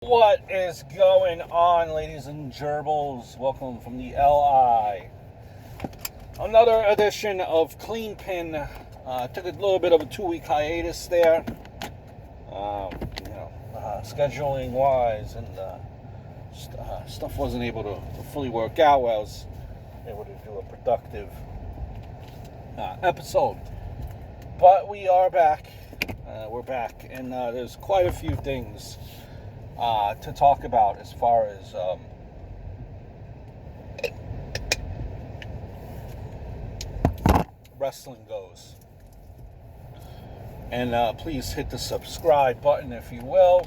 What is going on, ladies and gerbils? Welcome from the LI. Another edition of Cleanpin. Took a little bit of a 2-week hiatus there, scheduling wise, and stuff wasn't able to fully work out where I was able to do a productive episode. But we are back. We're back, and there's quite a few things to talk about as far as wrestling goes. And please hit the subscribe button if you will.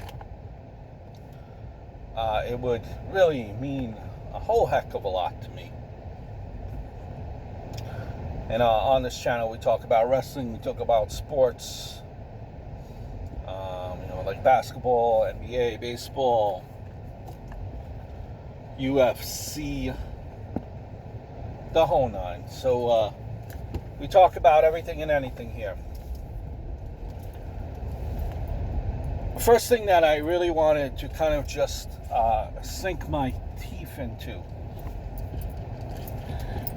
It would really mean a whole heck of a lot to me. And on this channel we talk about wrestling, we talk about sports, like basketball, NBA, baseball, UFC, the whole nine. So we talk about everything and anything here. The first thing that I really wanted to kind of just sink my teeth into,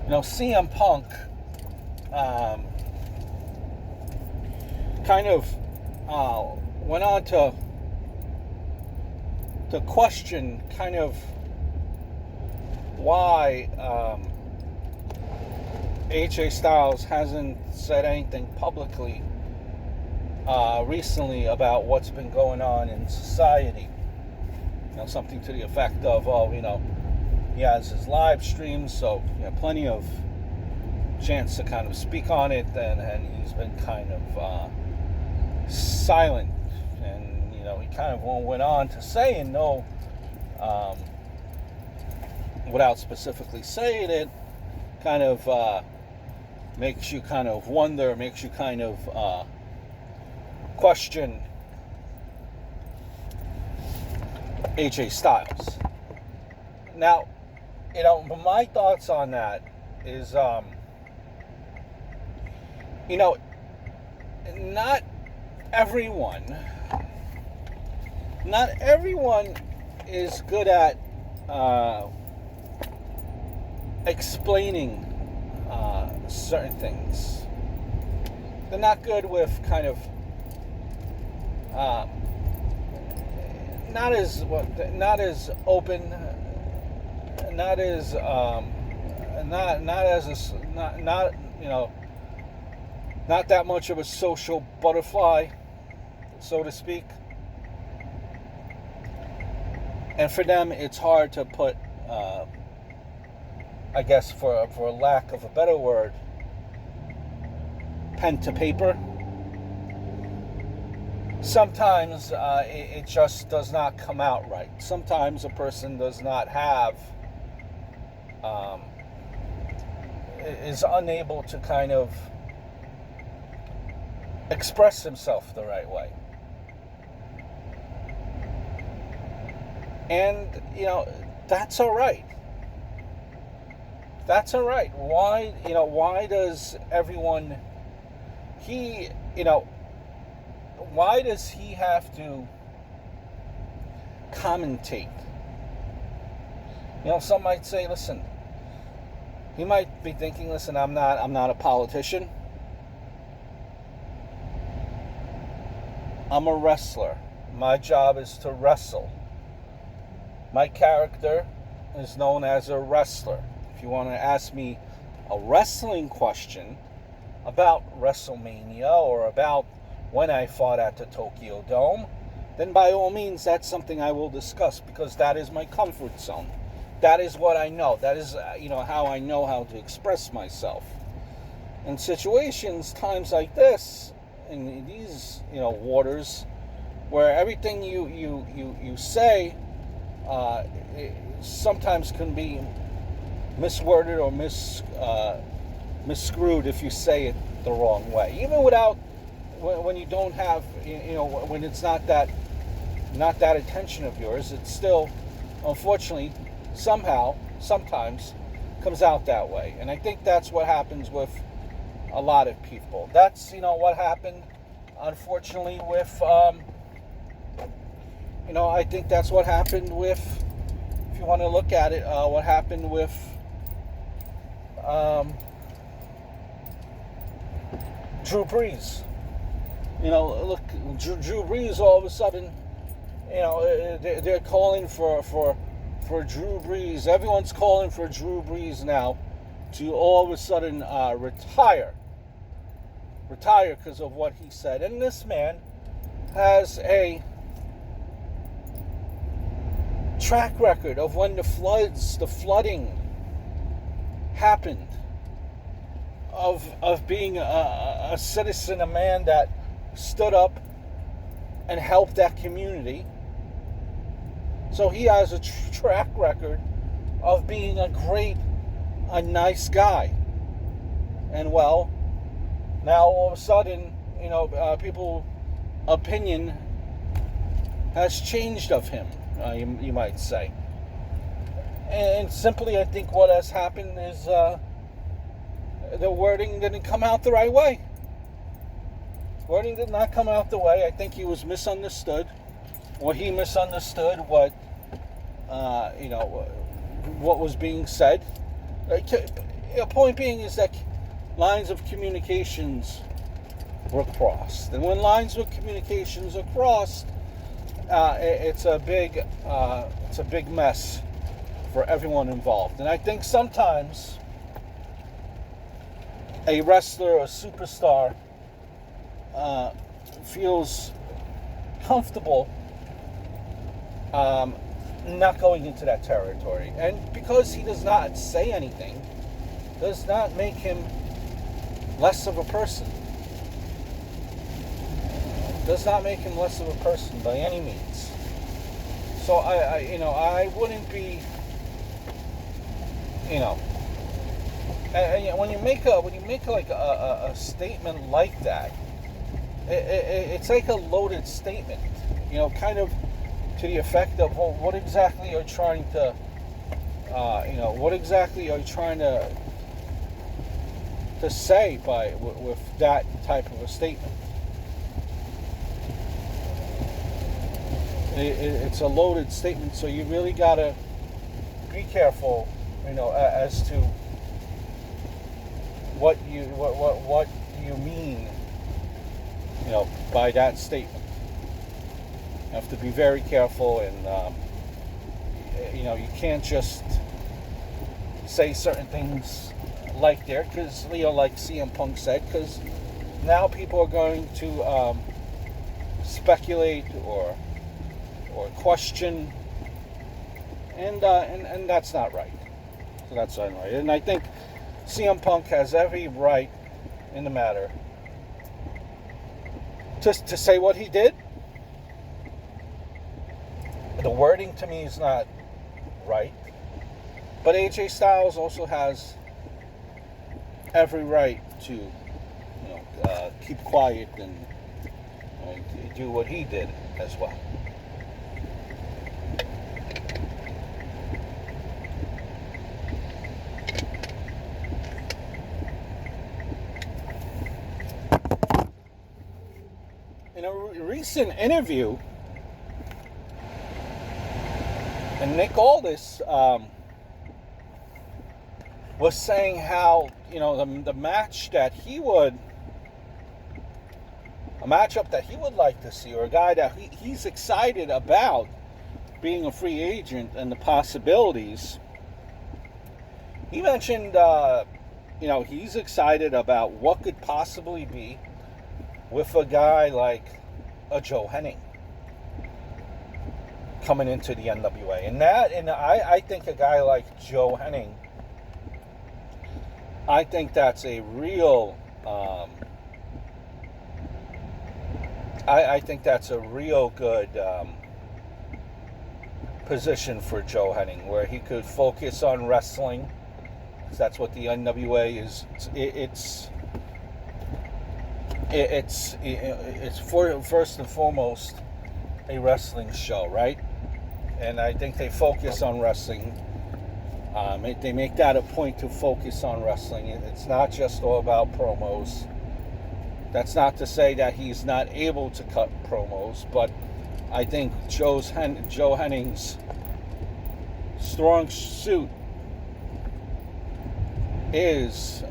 CM Punk kind of went on to question kind of why AJ Styles hasn't said anything publicly recently about what's been going on in society. Something to the effect of, he has his live streams, so plenty of chance to kind of speak on it, and he's been kind of silent. And he kind of went on to say, and without specifically saying it, kind of makes you kind of wonder, makes you kind of question AJ Styles. Now, my thoughts on that is, not everyone is good at explaining certain things. They're not good with kind of not as open, not that much of a social butterfly, so to speak. And for them, it's hard to put, I guess, for lack of a better word, pen to paper. Sometimes it just does not come out right. Sometimes a person does not have, is unable to kind of express himself the right way. And, that's all right. That's all right. Why does everyone, why does he have to commentate? Some might say, listen, he might be thinking, listen, I'm not a politician. I'm a wrestler. My job is to wrestle. My character is known as a wrestler. If you want to ask me a wrestling question about WrestleMania or about when I fought at the Tokyo Dome, then by all means, that's something I will discuss, because that is my comfort zone. That is what I know. That is, how I know how to express myself. In situations, times like this, in these, waters, where everything you say sometimes can be misworded or misscrewed if you say it the wrong way. Even without, when you don't have, when it's not that intention of yours, it's still, unfortunately, sometimes comes out that way. And I think that's what happens with a lot of people. That's, what happened, unfortunately, with I think that's what happened with, if you want to look at it, what happened with Drew Brees. Look, Drew Brees all of a sudden, they're calling for Drew Brees. Everyone's calling for Drew Brees now to all of a sudden retire because of what he said. And this man has a track record of when the flooding happened, of being a citizen, a man that stood up and helped that community. So he has a track record of being a nice guy. And well, now all of a sudden, people's opinion has changed of him, you might say. And simply, I think what has happened is the wording didn't come out the right way. Wording did not come out the way. I think he was misunderstood, or he misunderstood what was being said. Point being is that lines of communications were crossed, and when lines of communications are crossed, it's a big mess for everyone involved. And I think sometimes a wrestler, a superstar, feels comfortable not going into that territory. And because he does not say anything, does not make him less of a person. Does not make him less of a person by any means. So I wouldn't be, and when you make a statement like that, it's like a loaded statement, kind of to the effect of, well, what exactly are you trying to, to say with that type of a statement? It's a loaded statement, so you really gotta be careful, as to what you mean, by that statement. You have to be very careful, and you can't just say certain things like like CM Punk said, because now people are going to speculate or question, and that's not right. So that's not right. And I think CM Punk has every right in the matter to say what he did. The wording to me is not right, but AJ Styles also has every right to keep quiet and do what he did as well. In a recent interview, and Nick Aldis was saying how the matchup that he would like to see, or a guy that he's excited about being a free agent and the possibilities. He mentioned he's excited about what could possibly be with a guy like a Joe Henning coming into the NWA. And I think a guy like Joe Henning, I think that's a real I think that's a real good position for Joe Henning, where he could focus on wrestling. That's what the NWA is. It's first and foremost a wrestling show, right? And I think they focus on wrestling. They make that a point to focus on wrestling. It's not just all about promos. That's not to say that he's not able to cut promos, but I think Joe Henning's strong suit is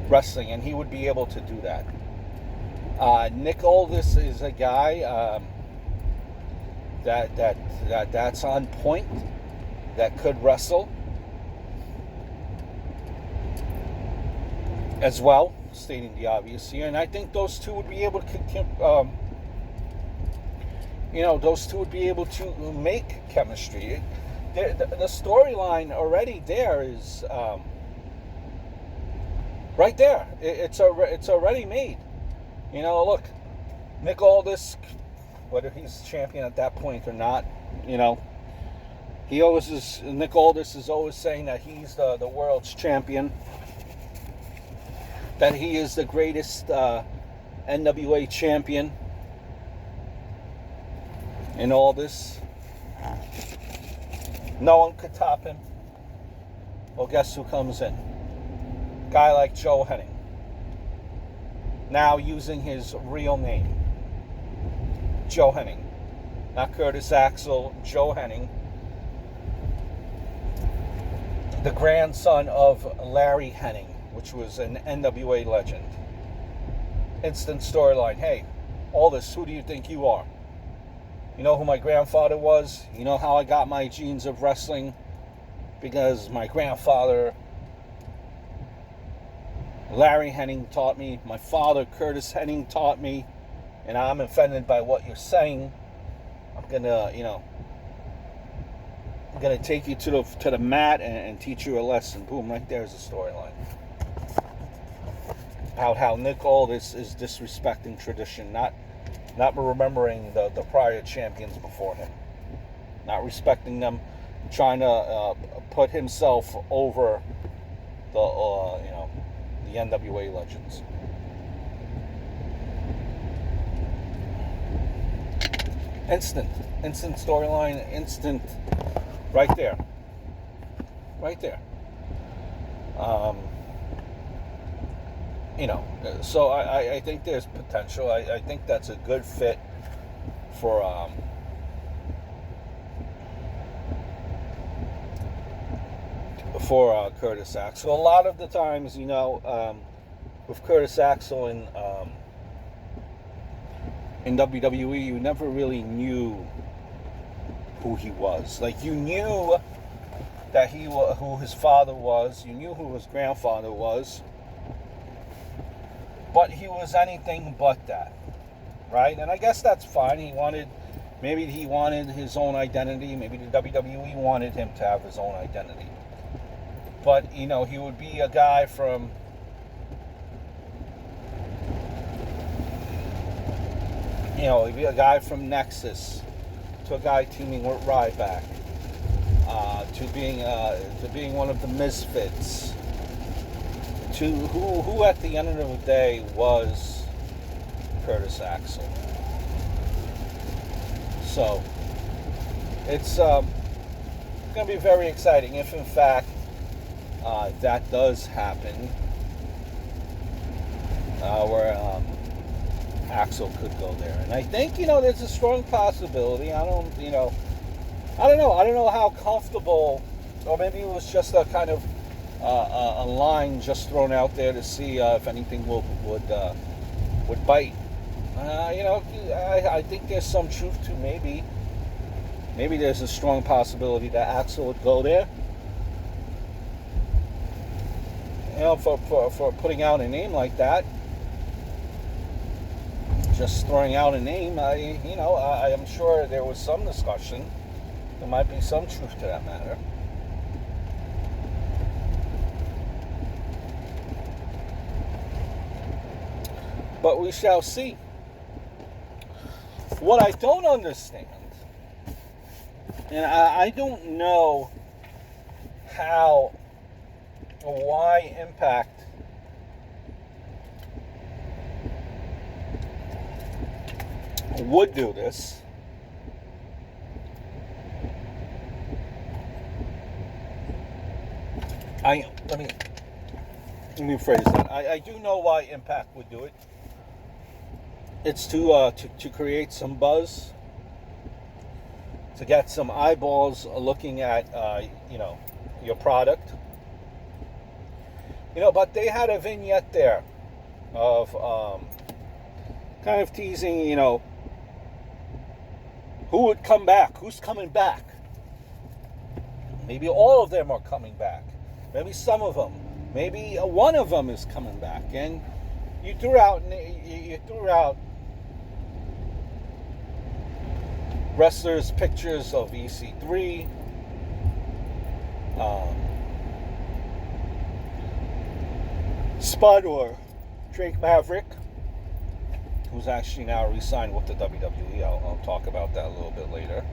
wrestling, and he would be able to do that. Nick Aldis is a guy that's on point, that could wrestle as well, stating the obvious here. And I think those two would be able to, those two would be able to make chemistry. The storyline already there is right there. It's already made. Look, Nick Aldis, whether he's champion at that point or not, Nick Aldis is always saying that he's the world's champion, that he is the greatest NWA champion in all this. No one could top him. Well, guess who comes in? Guy like Joe Henning. Now using his real name. Joe Henning. Not Curtis Axel, Joe Henning. The grandson of Larry Henning, which was an NWA legend. Instant storyline. Hey, Aldis, who do you think you are? You know who my grandfather was? You know how I got my genes of wrestling? Because my grandfather, Larry Henning, taught me. My father, Curtis Henning, taught me. And I'm offended by what you're saying. I'm gonna take you to the mat and teach you a lesson. Boom, right there's the storyline. How Nick Aldis is disrespecting tradition, not remembering the prior champions before him, not respecting them, trying to put himself over the NWA legends. Instant storyline, instant, right there. So I think there's potential. I think that's a good fit for Curtis Axel. A lot of the times, with Curtis Axel in WWE, you never really knew who he was. Like, you knew that who his father was, you knew who his grandfather was, but he was anything but that, right? And I guess that's fine. Maybe he wanted his own identity. Maybe the WWE wanted him to have his own identity. But, he would be a guy from, he'd be a guy from Nexus, to a guy teaming with Ryback, to being one of the Misfits, to who at the end of the day was Curtis Axel. So it's going to be very exciting if, in fact, that does happen, where Axel could go there. And I think, there's a strong possibility. I don't know how comfortable, or maybe it was just a kind of a line just thrown out there to see if anything would bite. I think there's some truth to maybe there's a strong possibility that Axel would go there. For putting out a name like that, just throwing out a name, I am sure there was some discussion. There might be some truth to that matter. But we shall see. What I don't understand, and I don't know how or why Impact would do this. Let me rephrase that. I do know why Impact would do it. It's to create some buzz, to get some eyeballs looking at your product. But they had a vignette there of kind of teasing, who would come back, who's coming back. Maybe all of them are coming back. Maybe some of them. Maybe one of them is coming back. And you threw out wrestlers' pictures of EC3. Spud or Drake Maverick, who's actually now re-signed with the WWE. I'll talk about that a little bit later.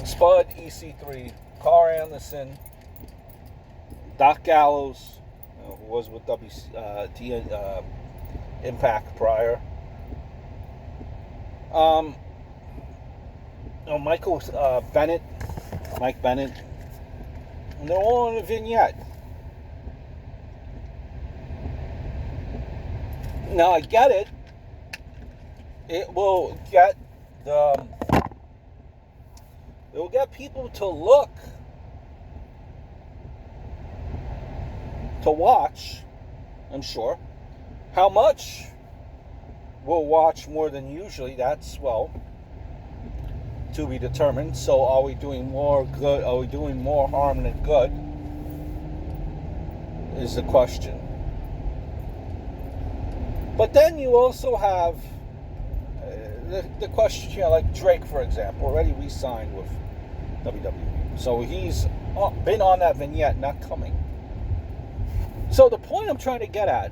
Spud, EC3, Carl Anderson, Doc Gallows, who was with Impact prior. Michael Bennett, Mike Bennett, and they're all in a vignette. Now I get it. It will get people to look, to watch. I'm sure. How much we'll watch more than usually? That's to be determined. So are we doing more good? Are we doing more harm than good? Is the question. But then you also have the question, like Drake, for example, already re-signed with WWE. So he's been on that vignette, not coming. So the point I'm trying to get at,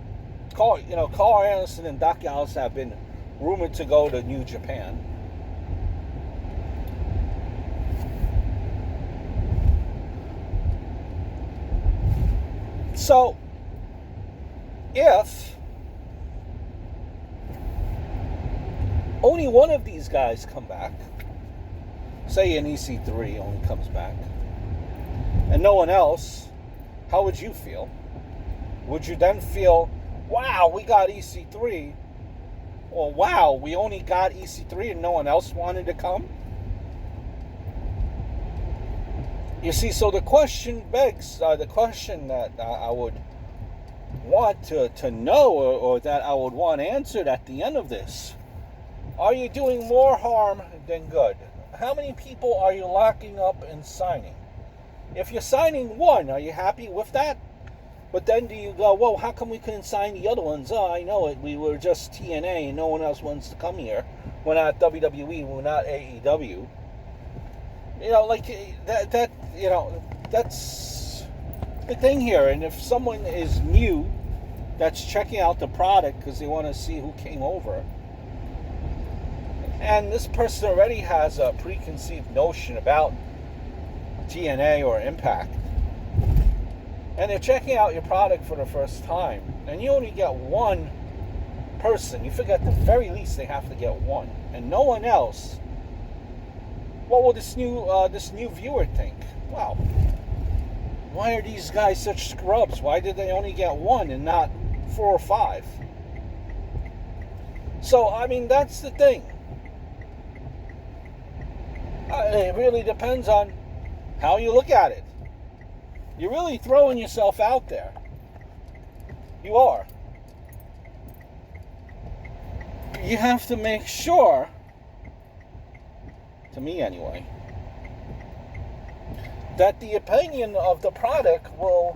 Carl Anderson and Doc Gallows have been rumored to go to New Japan. So if only one of these guys come back, say an EC3 only comes back, and no one else, how would you feel? Would you then feel, wow, we got EC3, or wow, we only got EC3 and no one else wanted to come? You see, so the question begs, the question that I would want to know, or that I would want answered at the end of this: are you doing more harm than good? How many people are you locking up and signing? If you're signing one, are you happy with that? But then do you go, whoa, how come we couldn't sign the other ones? Oh, I know it. We were just TNA and no one else wants to come here. We're not WWE. We're not AEW. That's the thing here. And if someone is new that's checking out the product because they want to see who came over, and this person already has a preconceived notion about TNA or Impact, and they're checking out your product for the first time, and you only get one person, you figure at the very least they have to get one, and no one else, what will this new viewer think? Wow, why are these guys such scrubs? Why did they only get one and not 4 or 5? So, I mean, that's the thing. It really depends on how you look at it. You're really throwing yourself out there. You are. You have to make sure, to me anyway, that the opinion of the product will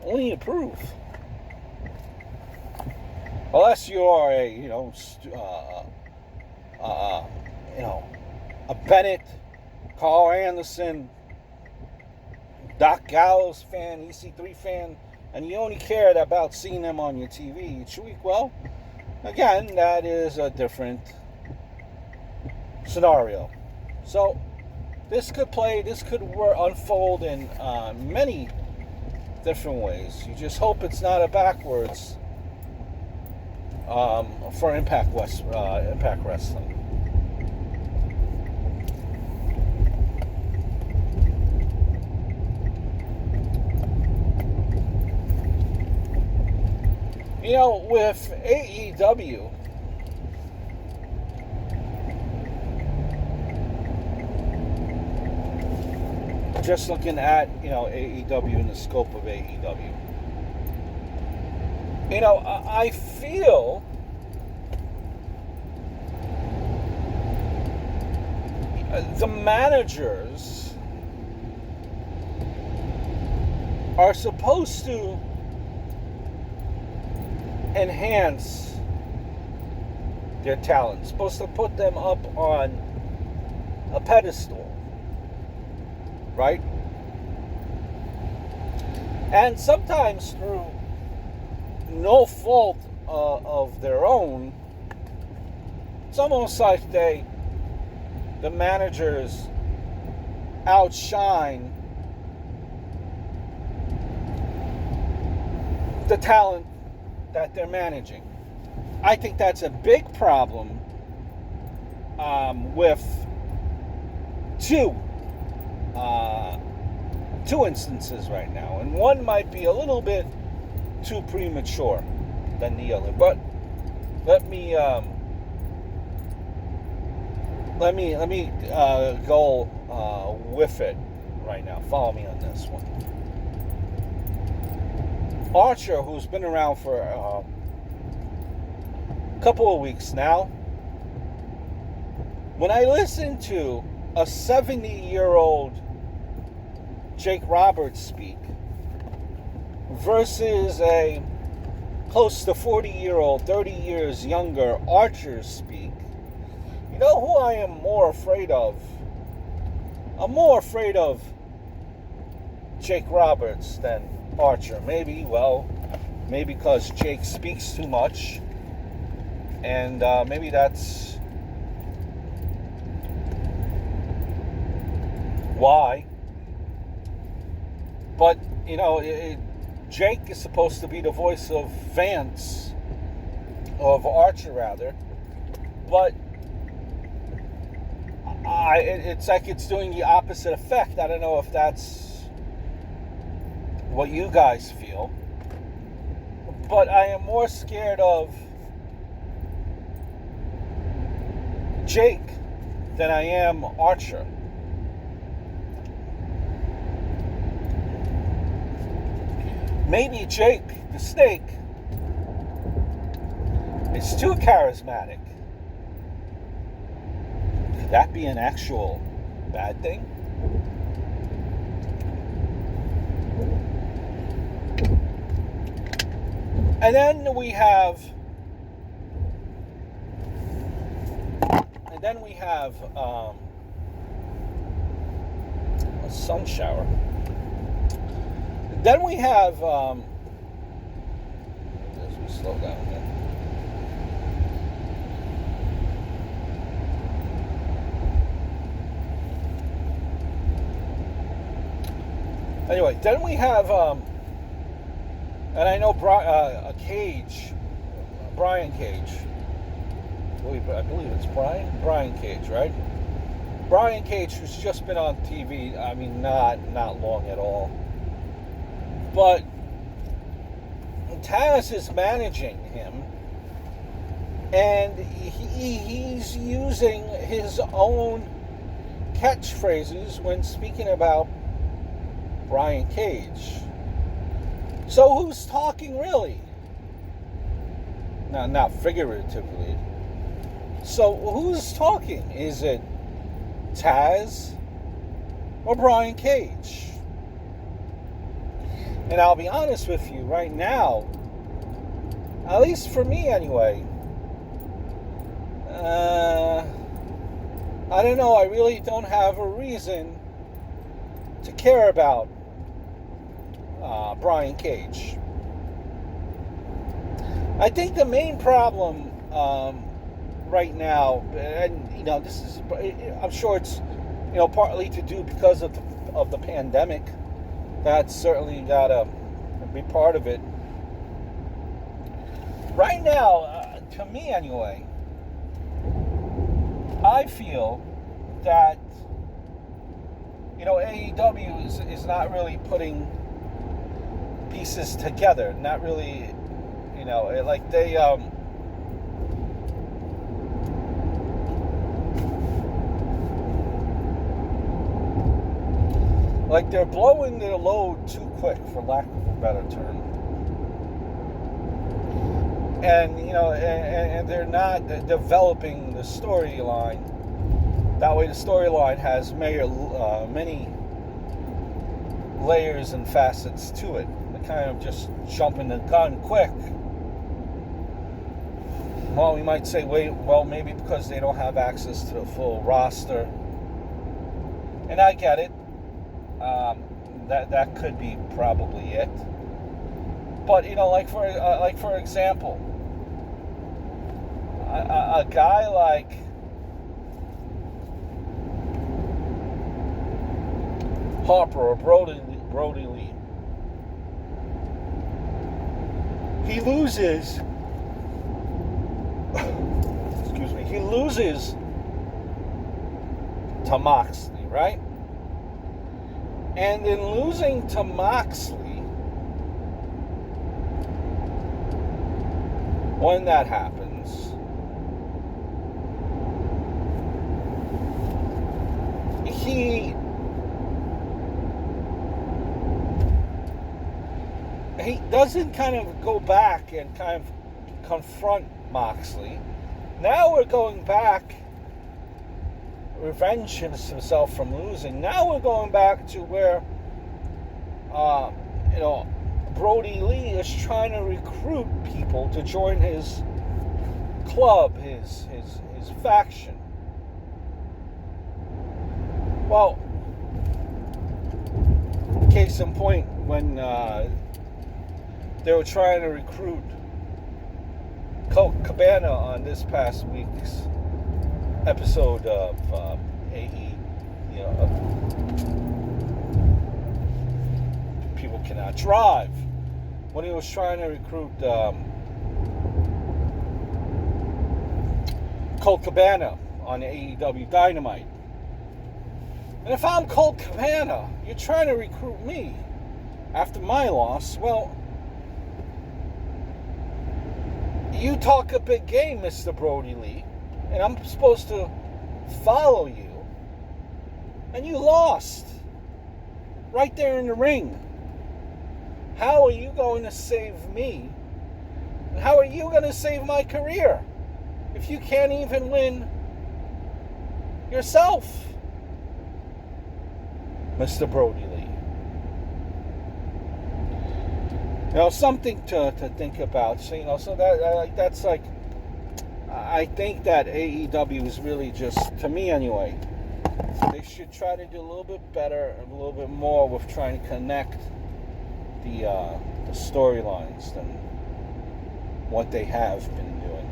only improve. Unless you are a Bennett, Carl Anderson, Doc Gallows fan, EC3 fan, and you only cared about seeing them on your TV each week, well, again, that is a different scenario. So this could unfold in many different ways. You just hope it's not a backwards for Impact Wrestling. With AEW, just looking at, AEW and the scope of AEW, I feel the managers are supposed to enhance their talent, supposed to put them up on a pedestal, right? And sometimes through no fault of their own, it's almost like the managers outshine the talent that they're managing. I think that's a big problem with two instances right now, and one might be a little bit too premature than the other. But let me go with it right now. Follow me on this one. Archer, who's been around for a couple of weeks now, when I listen to a 70-year-old Jake Roberts speak versus a close to 40-year-old, 30 years younger Archer speak, you know who I am more afraid of? I'm more afraid of Jake Roberts than Archer. Maybe because Jake speaks too much, and maybe that's why. But Jake is supposed to be the voice of Vance, of Archer rather, but it's like it's doing the opposite effect. I don't know if that's what you guys feel, but I am more scared of Jake than I am Archer. Maybe Jake, the Snake, is too charismatic. Could that be an actual bad thing? And then we have a sun shower. Then we have as we slow down again. Anyway, then we have and I know Brian Cage. I believe it's Brian Cage, right? Brian Cage, who's just been on TV. I mean, not long at all. But Taz is managing him, and he's using his own catchphrases when speaking about Brian Cage. So who's talking really? No, not figuratively. So who's talking? Is it Taz or Brian Cage? And I'll be honest with you, right now, at least for me anyway, I don't know, I really don't have a reason to care about Brian Cage. I think the main problem right now, and this is, I'm sure it's partly to do because of the pandemic. That's certainly got to be part of it. Right now, to me anyway, I feel that AEW is not really putting pieces together, not really like they like they're blowing their load too quick, for lack of a better term. And and they're not developing the storyline. That way, the storyline has many layers and facets to it. They're kind of just jumping the gun quick. Well, we might say, maybe because they don't have access to the full roster. And I get it. That could be probably it. But like for example, a guy like Harper or Brody Lee, he loses. Excuse me. He loses to Moxley, right? And in losing to Moxley, when that happens, he doesn't kind of go back and kind of confront Moxley. Now we're going back, revenge himself from losing. Now we're going back to where, Brody Lee is trying to recruit people to join his club, his faction. Well, case in point, when they were trying to recruit Colt Cabana on this past week's episode of People Cannot Drive, when he was trying to recruit Colt Cabana on AEW Dynamite. And if I'm Colt Cabana, you're trying to recruit me after my loss, well, you talk a big game, Mr. Brody Lee, and I'm supposed to follow you, and you lost right there in the ring. How are you going to save me? And how are you going to save my career if you can't even win yourself, Mr. Brody Lee? Something to think about. So that's like, I think that AEW is really just, to me anyway, they should try to do a little bit better, a little bit more with trying to connect the storylines than what they have been doing.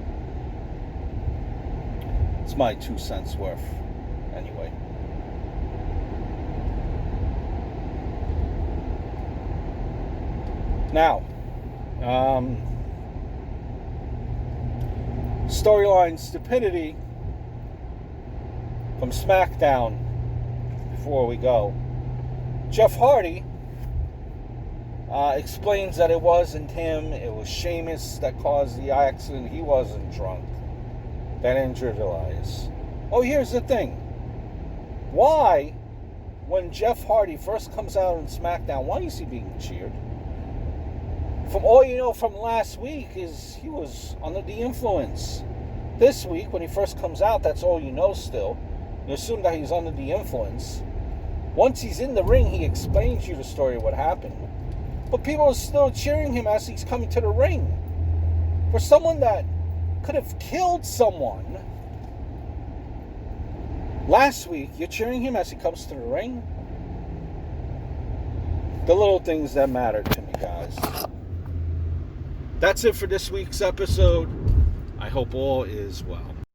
It's my 2 cents worth, anyway. Now, storyline stupidity from SmackDown. Before we go, Jeff Hardy explains that it wasn't him, it was Sheamus that caused the accident. He wasn't drunk. That injured Elias. Oh, here's the thing. Why, when Jeff Hardy first comes out on SmackDown, why is he being cheered? From all you know from last week is he was under the influence. This week, when he first comes out, that's all you know still. You assume that he's under the influence. Once he's in the ring, he explains you the story of what happened. But people are still cheering him as he's coming to the ring. For someone that could have killed someone last week, you're cheering him as he comes to the ring? The little things that matter to me, guys. That's it for this week's episode. I hope all is well.